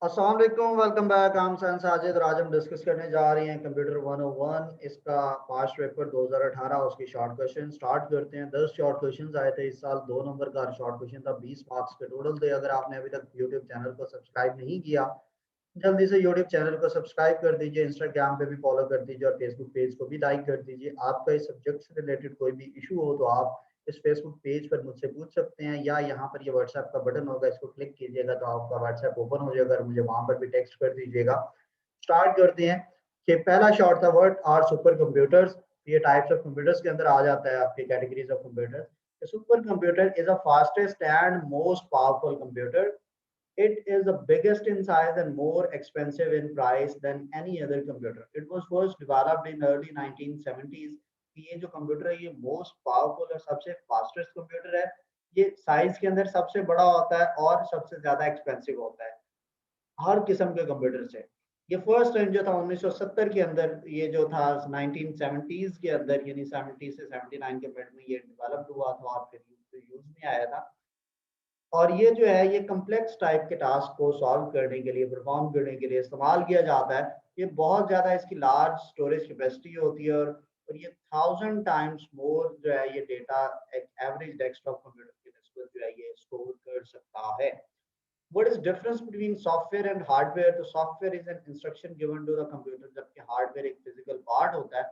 अस्सलाम वालेकुम, welcome back. हम सन साजिद और आज हम डिस्कस करने जा रहे हैं कंप्यूटर 101 इसका पास्ट पेपर 2018 उसकी शॉर्ट क्वेश्चन स्टार्ट करते हैं। 10 शॉर्ट क्वेश्चंस आए थे इस साल। 2 नंबर का शॉर्ट क्वेश्चन था, 20 मार्क्स के टोटल थे। अगर आपने अभी तक यूट्यूब चैनल को सब्सक्राइब नहीं किया, जल्दी से यूट्यूब चैनल को सब्सक्राइब कर दीजिए, इंस्टाग्राम पे भी फॉलो कर दीजिए और फेसबुक पेज को भी लाइक कर दीजिए। आपका इस सब्जेक्ट से रिलेटेड कोई भी इशू हो तो आप इस फेसबुक पेज पर मुझसे पूछ सकते हैं, या यहाँ पर ये व्हाट्सएप का बटन होगा, इसको क्लिक कीजिएगा तो आपका व्हाट्सएप ओपन हो जाएगा और मुझे वहां पर भी टेक्स्ट कर दीजिएगा। स्टार्ट करते हैं कि पहला शॉर्ट था, व्हाट आर सुपर कंप्यूटर्स। ये टाइप्स ऑफ कंप्यूटर्स के अंदर आ जाता है आपके categories of computer. Super computer is a fastest and most powerful computer. It is the biggest in size and more expensive in price than any other computer. It was first developed in early 1970s. कि ये जो computer है ये most powerful और सबसे fastest computer है। ये size के अंदर सबसे बड़ा होता है और सबसे ज्यादा एक्सपेंसिव होता है हर किस्म के कंप्यूटर से। ये फर्स्ट टाइम जो था 1970 के अंदर, ये जो था 1970s के अंदर यानी 70 से 79 के मिड में ये डेवलप्ड हुआ था और फिर यूज में आया था। और ये जो है ये कम्प्लेक्स टाइप के टास्क को सॉल्व करने के लिए, परफॉर्म करने के लिए इस्तेमाल किया जाता है। ये बहुत ज़्यादा इसकी लार्ज स्टोरेज कैपेसिटी होती है और ये 1000 टाइम्स मोर जो है ये डेटा एक एवरेज डेस्कटॉप कंप्यूटर की निस्बत जो है ये स्टोर कर सकता है। What is difference between software and hardware? तो software is an instruction given to the computer, जबकि hardware एक physical part होता है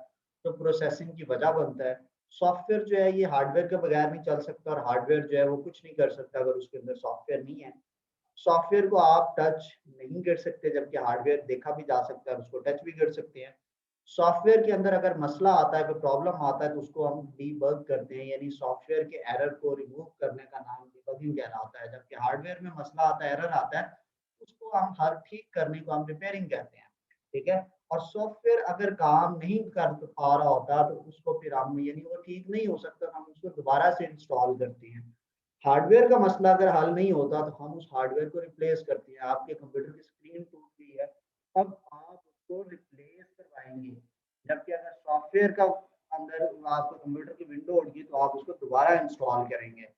तो प्रोसेसिंग की वजह बनता है। सॉफ्टवेयर जो है ये हार्डवेयर के बगैर नहीं चल सकता और हार्डवेयर जो है वो कुछ नहीं कर सकता अगर उसके अंदर सॉफ्टवेयर नहीं है। सॉफ्टवेयर को आप टच नहीं कर सकते, जबकि हार्डवेयर देखा भी जा सकता है, उसको टच भी कर सकते हैं। सॉफ्टवेयर के अंदर अगर मसला आता है, कोई प्रॉब्लम आता है तो उसको हम डीबग करते हैं, यानी सॉफ्टवेयर के एरर को रिमूव करने का नाम डीबगिंग कहलाता है। जबकि हार्डवेयर में मसला आता है, एरर आता है, उसको हम हर ठीक करने को हम रिपेयरिंग कहते हैं। ठीक है। और सॉफ्टवेयर अगर काम नहीं कर पा रहा होता तो उसको फिर हम यानी वो ठीक नहीं हो सकता तो हम उसको दोबारा से इंस्टॉल करते हैं। हार्डवेयर का मसला अगर हल नहीं होता तो हम उस हार्डवेयर को रिप्लेस करते हैं। आपके कंप्यूटर की स्क्रीन टूट गई है, अब आप उसको रिप्लेस करवाएंगे। जबकि अगर सॉफ्टवेयर का अंदर आपके कंप्यूटर की विंडो उड़ गई तो आप उसको दोबारा इंस्टॉल करेंगे।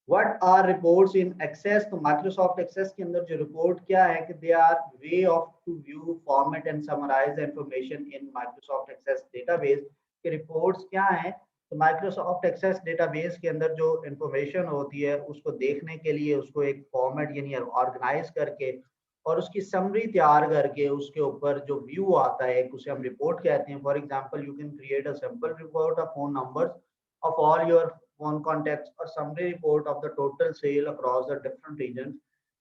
What are reports in access? तो माइक्रोसॉफ्ट एक्सेस के अंदर जो रिपोर्ट क्या है कि they are way of to view format and summarize information in Microsoft Access database. के रिपोर्ट्स क्या है? तो माइक्रोसॉफ्ट एक्सेस डेटाबेस के अंदर जो इंफॉर्मेशन होती है उसको देखने के लिए उसको एक फॉर्मेट यानी ऑर्गेनाइज करके और उसकी समरी तैयार करके उसके ऊपर जो व्यू आता है एक, उसे हम रिपोर्ट कहते हैं। For example you can create a simple report of phone numbers of all your phone contacts or summary report of the total sale across the different regions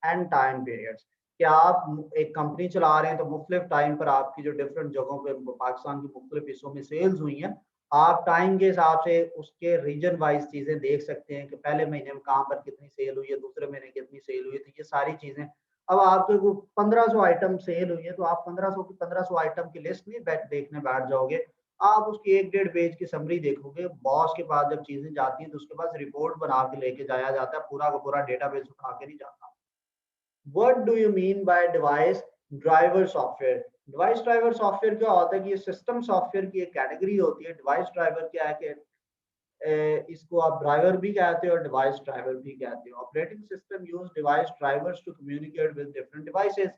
and time periods। क्या आप एक company चला रहे हैं तो मुख्तलिफ time पर आपकी जो डिफरेंट जगहों पे पाकिस्तान के मुख्तलिफ हिस्सों में सेल्स हुई हैं, आप टाइम के हिसाब से उसके रीजन वाइज चीजें देख सकते हैं कि पहले महीने में कहाँ पर कितनी सेल हुई है, दूसरे महीने कितनी सेल हुई है। तो ये सारी चीजें अब आपके को 1500 आइटम सेल हुई है तो आप 1500 की 1500 आइटम की लिस्ट नहीं देखने बैठ जाओगे। आप उसकी 1 डेढ़ पेज की समरी देखोगे। बॉस के पास जब चीजें जाती हैं तो उसके पास रिपोर्ट बना के लेके जाया जाता है, पूरा का पूरा डेटाबेस उठा के नहीं जाता। What do you mean by device driver software? Device driver software क्या होता है कि ये सिस्टम सॉफ्टवेयर की एक कैटेगरी होती है। डिवाइस ड्राइवर क्या है कि इसको आप ड्राइवर भी कहते हो और डिवाइस ड्राइवर भी कहते हो। Operating system use device drivers to communicate with different devices.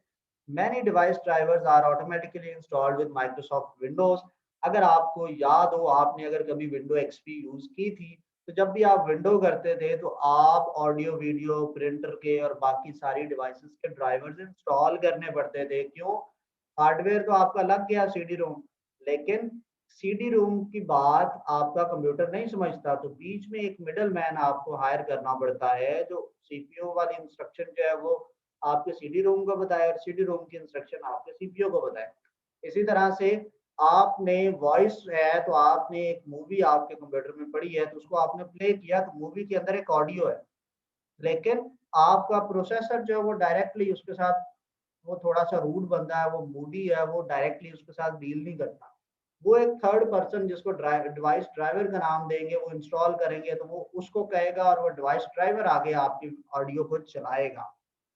Many device drivers are automatically installed with Microsoft Windows. अगर आपको याद हो, आपने अगर कभी विंडो एक्सपी यूज की थी तो जब भी आप विंडो करते थे तो आप ऑडियो वीडियो प्रिंटर के और बाकी सारी डिवाइसेस के ड्राइवर्स इंस्टॉल करने पड़ते थे। क्यों? हार्डवेयर तो आपका लग गया सीडी रोम, लेकिन सीडी रूम की बात आपका कंप्यूटर नहीं समझता, तो बीच में एक मिडल मैन आपको हायर करना पड़ता है जो सीपीयू वाली इंस्ट्रक्शन जो है वो आपके सीडी रूम को बताए और सीडी रूम की इंस्ट्रक्शन आपके सीपीयू को बताए। इसी तरह से आपने वॉइस है तो आपने एक मूवी आपके कंप्यूटर में पड़ी है तो उसको आपने प्ले किया तो मूवी के अंदर एक ऑडियो है, लेकिन आपका प्रोसेसर जो है वो डायरेक्टली उसके साथ वो थोड़ा सा रूड बंदा है, वो मूडी है, वो डायरेक्टली उसके साथ डील नहीं करता। वो एक थर्ड पर्सन जिसको डिवाइस ड्राइवर का नाम देंगे, वो इंस्टॉल करेंगे तो वो उसको कहेगा और वो डिवाइस ड्राइवर आगे आपकी ऑडियो को चलाएगा।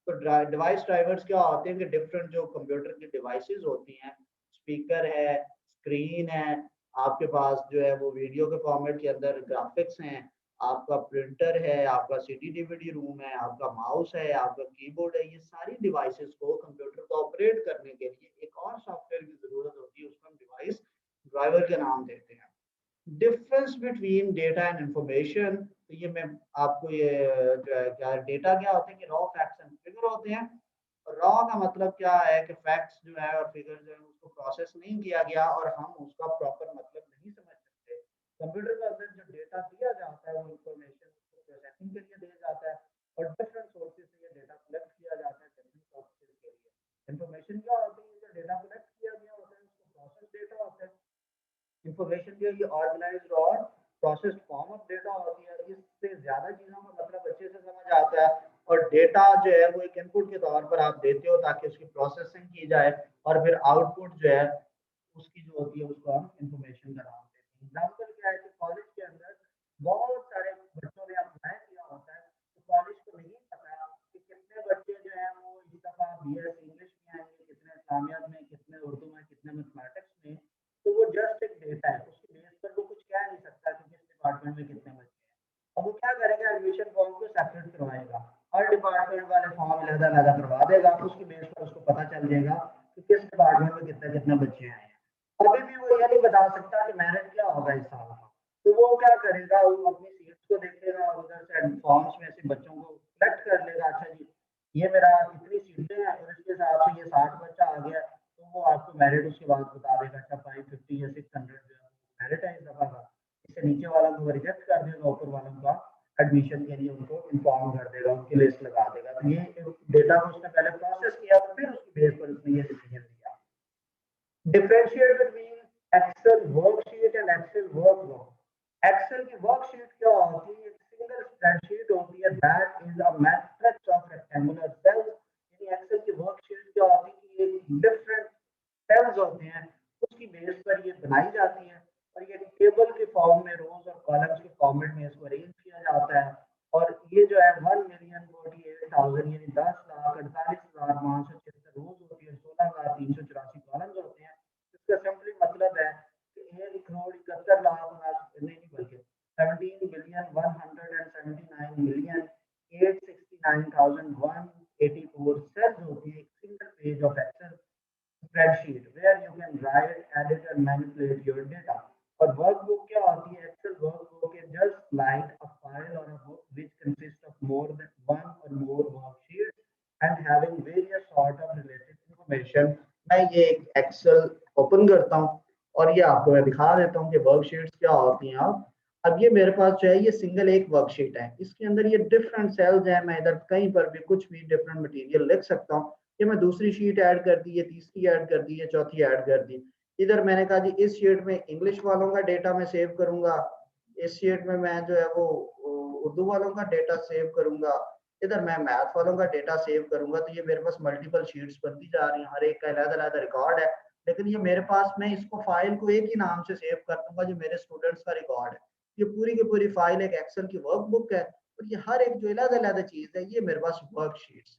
तो डिवाइस ड्राइवर्स क्या होते हैं कि डिफरेंट जो कंप्यूटर की डिवाइसेस होती हैं, स्पीकर है, स्क्रीन है, आपके पास जो है वो वीडियो के फॉर्मेट के अंदर ग्राफिक्स हैं, आपका प्रिंटर है, आपका सीडी डीवीडी रूम है, आपका माउस है, आपका कीबोर्ड है, ये सारी डिवाइसेस को कंप्यूटर को ऑपरेट करने के लिए एक और सॉफ्टवेयर की जरूरत होती है, उसको हम डिवाइस ड्राइवर का नाम देते हैं। Difference between data and information, तो ये मैं आपको ये जो है क्या डेटा क्या होते हैं कि रॉ फैक्ट्स एंड फिगर होते हैं। रॉ का मतलब क्या है कि फैक्ट्स जो है और फिगर जो है उसको प्रोसेस नहीं किया गया और हम उसका प्रॉपर मतलब नहीं समझ सकते। कंप्यूटर के अंदर जो डेटा दिया जाता है वो इंफॉर्मेशन प्रोसेसिंग के लिए दिया जाता है और डिफरेंट सोर्सेज से ये डेटा कलेक्ट किया जाता है डिफरेंट प्रोसेस के लिए। इंफॉर्मेशन क्या होती है, जो डेटा कलेक्ट किया गया होता है उसको प्रोसेस डेटा होता है। इंफॉर्मेशन जो है ये ऑर्गेनाइज्ड और प्रोसेस्ड फॉर्म ऑफ डेटा होती है। इससे ज़्यादा चीज़ों का मतलब अच्छे से समझ आता है और डेटा जो है वो एक इनपुट के तौर पर आप देते हो ताकि उसकी प्रोसेसिंग की जाए और फिर आउटपुट जो है उसकी जो होती है उसको हम इंफॉर्मेशन का नाम देते हैं। एग्जाम्पल क्या है कि कॉलेज के अंदर बहुत सारे बच्चों ने अप्लाई किया होता है, तो कॉलेज को नहीं पता कि कितने बच्चे जो है वो इस दफ़ा बीएस इंग्लिश में आएंगे, कितने इस्लामियात में, कितने उर्दू में, कितने मैथमेटिक्स में। तो वो जस्ट एक डेटा है, उसके बेस पर वो कुछ कह नहीं सकता कि किस डिपार्टमेंट में कितने बच्चे हैं। अब वो क्या करेगा, एडमिशन फॉर्म को सेपरेट करवाएगा, हर डिपार्टमेंट वाले फॉर्म अलग-अलग करवा देगा, उसके बेस पर उसको पता चल जाएगा कि किस डिपार्टमेंट में कितने-कितने बच्चे आए हैं। अभी भी वो ये नहीं बता सकता कि मेरिट क्या होगा इस साल का। तो वो क्या करेगा, वो अपनी सीट्स को देखेगा और उधर से फॉर्म्स में से बच्चों को सिलेक्ट कर लेगा। अच्छा जी, ये मेरा इतनी सीटें हैं और इसके हिसाब से ये 60 बच्चा आ गया, तो वो आपको मेरिट उसके बाद बता देगा। अच्छा 550 या 600 जो है मेरिट है इस दफ़ा का। इससे नीचे वालों को रिजेक्ट कर देगा, ऊपर वालों का एडमिशन के लिए उनको इन्फॉर्म कर देगा, उनकी लिस्ट लगा देगा। तो ये डेटा को उसने पहले प्रोसेस किया और फिर उसकी बेस पर उसने ये डिसीजन लिया। Differentiate between Excel worksheet and Excel workbook. Excel की वर्कशीट क्या होती है, एक सिंगल स्प्रेडशीट होती है that is a matrix of rectangular cells. यानी एक्सेल की वर्कशीट क्या होती है कि ये डिफरेंट सेल्स होते हैं, उसकी बेस पर ये बनाई जाती है और ये टेबल के फॉर्म में रोज और कॉलम्स के फॉर्मेट में इसको अरेंज किया जाता है। और ये जो है 1,48,000 यानी 10,48,576 रोज होती है, 16,384 कॉलम्स होते हैं। इसका सिंपली मतलब है कि 1,71,00,000 नहीं नहीं बल्कि 17,179,869,184 सेल्स होती है एक single page of Excel spreadsheet where you can write, edit and manipulate your data. और वर्कबुक क्या होती है, Excel workbook is just like a file or a book which consists of more than one or more worksheets and having various sort of related information. मैं ये एक Excel open करता हूँ और ये आपको मैं दिखा देता हूँ कि वर्कशीट्स क्या होती हैं। अब ये मेरे पास जो है ये सिंगल एक वर्कशीट है, इसके अंदर ये डिफरेंट सेल्स हैं, मैं इधर कहीं पर भी कुछ भी डिफरेंट मटेरियल लिख सकता हूँ। ये मैं दूसरी शीट ऐड कर दी, ये तीसरी ऐड कर दी, ये चौथी ऐड कर दी। इधर मैंने कहा जी इस शीट में इंग्लिश वालों का डेटा मैं सेव करूंगा, इस शीट में मैं जो है वो उर्दू वालों का डेटा सेव करूंगा, इधर मैं मैथ वालों का डेटा सेव करूंगा। तो ये मेरे पास मल्टीपल शीट्स बनती जा रही हैं, हर एक का अलग-अलग रिकॉर्ड है, लेकिन ये मेरे पास मैं इसको फाइल को एक ही नाम से सेव कर दूंगा जो मेरे स्टूडेंट्स का रिकॉर्ड है। ये पूरी की पूरी फाइल एक एक्सेल की वर्कबुक है और ये हर एक जो अलग-अलग चीज है ये मेरे पास वर्कशीट्स है।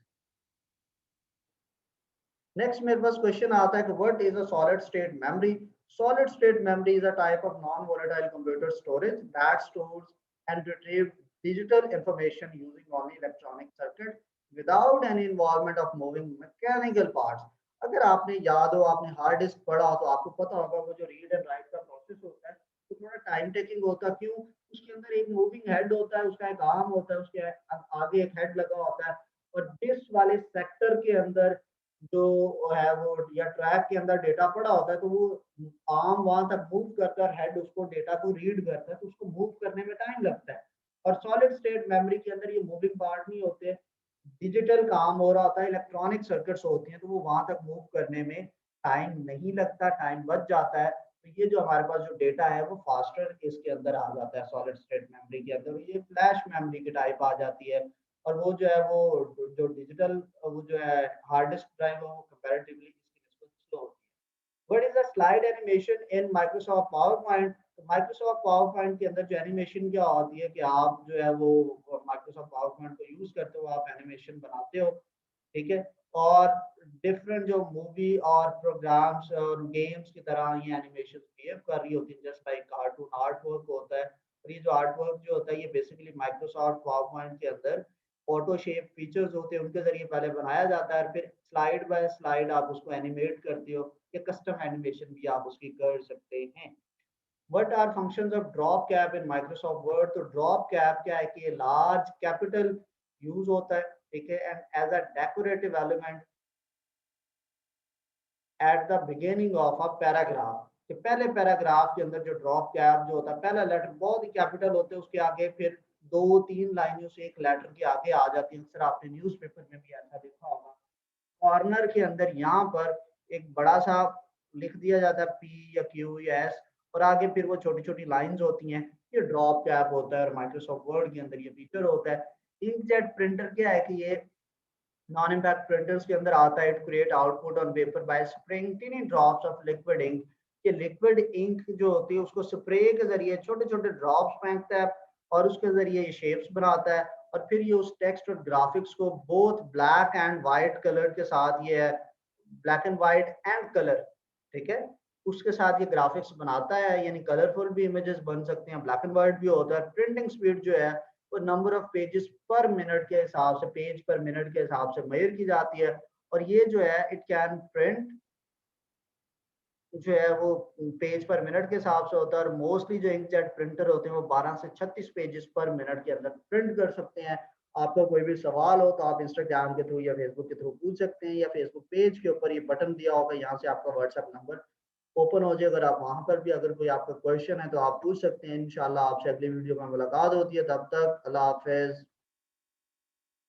नेक्स्ट मेरे पास क्वेश्चन आता है कि what is a solid state memory. Solid state memory is a type of non volatile computer storage that stores and retrieve digital information using only electronic circuit without any involvement of moving mechanical parts. अगर आपने याद हो, आपने hard disk पढ़ा हो, तो आपको पता होगा वो जो रीड एंड राइट का प्रोसेस होता है तो थोड़ा टाइम टेकिंग होता है। क्यों? उसके अंदर एक मूविंग हेड होता है, उसका एक आर्म होता है, उसके आगे एक हेड लगा होता है और डिस्क वाले सेक्टर के अंदर जो है वो या ट्रैक के अंदर डेटा पड़ा होता है, तो वो आर्म वहां तक मूव करता है, हेड उसको डेटा को रीड करता है, तो उसको मूव करने में टाइम लगता है। और सॉलिड स्टेट मेमोरी के अंदर ये मूविंग पार्ट नहीं होते, डिजिटल काम हो रहा होता है, इलेक्ट्रॉनिक सर्किट्स होती हैं, तो वो वहां तक मूव करने में टाइम नहीं लगता, टाइम बच जाता है। तो ये जो हमारे पास जो डेटा है वो फास्टर इसके अंदर आ जाता है सॉलिड स्टेट मेमोरी के अंदर। ये फ्लैश मेमोरी की टाइप आ जाती है और वो जो है वो जो डिजिटल वो जो है हार्ड डिस्क ड्राइव है वो कंपैरेटिवली इसकी निस्बत स्लो होती है। What is the slide animation in Microsoft power point. तो माइक्रोसॉफ्ट पावर पॉइंट के अंदर जो एनिमेशन क्या होती है कि आप जो है वो माइक्रोसॉफ्ट पावर पॉइंट को यूज करते हो, आप एनिमेशन बनाते हो, ठीक है। और डिफरेंट जो मूवी और प्रोग्राम्स और गेम्स की तरह ये एनिमेशन बिहेव कर रही होती है, just like cartoon art work होता है। और ये जो आर्ट वर्क जो होता है ये बेसिकली माइक्रोसॉफ्ट पावर पॉइंट के अंदर फोटो शेप फीचर्स होते हैं उनके जरिए पहले बनाया जाता है, और फिर स्लाइड बाय स्लाइड आप उसको एनिमेट करते हो, या कस्टम एनिमेशन भी आप उसकी कर सकते हैं। What are functions of drop cap in Microsoft Word? तो ड्रॉप कैप क्या है कि ये लार्ज कैपिटल यूज होता है, ठीक है, and as a decorative element at the beginning of a paragraph, कि पहले पैराग्राफ के अंदर जो ड्रॉप कैप जो होता है, पहला लेटर बहुत ही कैपिटल होते हैं, उसके आगे फिर दो तीन लाइनों से एक लेटर के आगे आ जाती है। अक्सर आपने न्यूज़पेपर में भी ऐसा देखा होगा। कॉर्नर के अंदर यहाँ पर एक बड़ा सा लिख दिया जाता है पी या क्यू या एस, और आगे फिर वो छोटी छोटी लाइंस होती हैं। ये ड्रॉप कैप होता है और माइक्रोसॉफ्ट वर्ड के अंदर ये फीचर होता है। इंकजेट प्रिंटर क्या है कि ये नॉन इम्पैक्ट प्रिंटर्स के अंदर आता है। It create output on paper by spraying tiny drops of liquid ink. ये लिक्विड इंक जो होती है उसको स्प्रे के जरिए छोटे छोटे ड्रॉप्स फेंकता है और उसके जरिए ये शेप्स बनाता है, और फिर ये उस टेक्स्ट और ग्राफिक्स को both black and white colour के साथ, ये है black and white and colour, ठीक है, उसके साथ ये ग्राफिक्स बनाता है। यानी कलरफुल भी इमेजेस बन सकते हैं, ब्लैक एंड वाइट भी होता है। प्रिंटिंग स्पीड जो है वो नंबर ऑफ पेजेस पर मिनट के हिसाब से, पेज पर मिनट के हिसाब से मेजर की जाती है। और ये जो है इट कैन प्रिंट जो है वो पेज पर मिनट के हिसाब से होता है, और मोस्टली जो इंकजेट प्रिंटर होते हैं वो 12 से 36 पेजेस पर मिनट के अंदर प्रिंट कर सकते हैं। आपका कोई भी सवाल हो तो आप इंस्टाग्राम के थ्रू या फेसबुक के थ्रू पूछ सकते हैं, या फेसबुक पेज के ऊपर ये बटन दिया होगा, यहाँ से आपका व्हाट्सएप नंबर ओपन हो जाए। अगर आप वहां पर भी अगर कोई आपका क्वेश्चन है तो आप पूछ सकते हैं। इंशाल्लाह आपसे अगली वीडियो में मुलाकात होती है। तब तक अल्लाह हाफिज।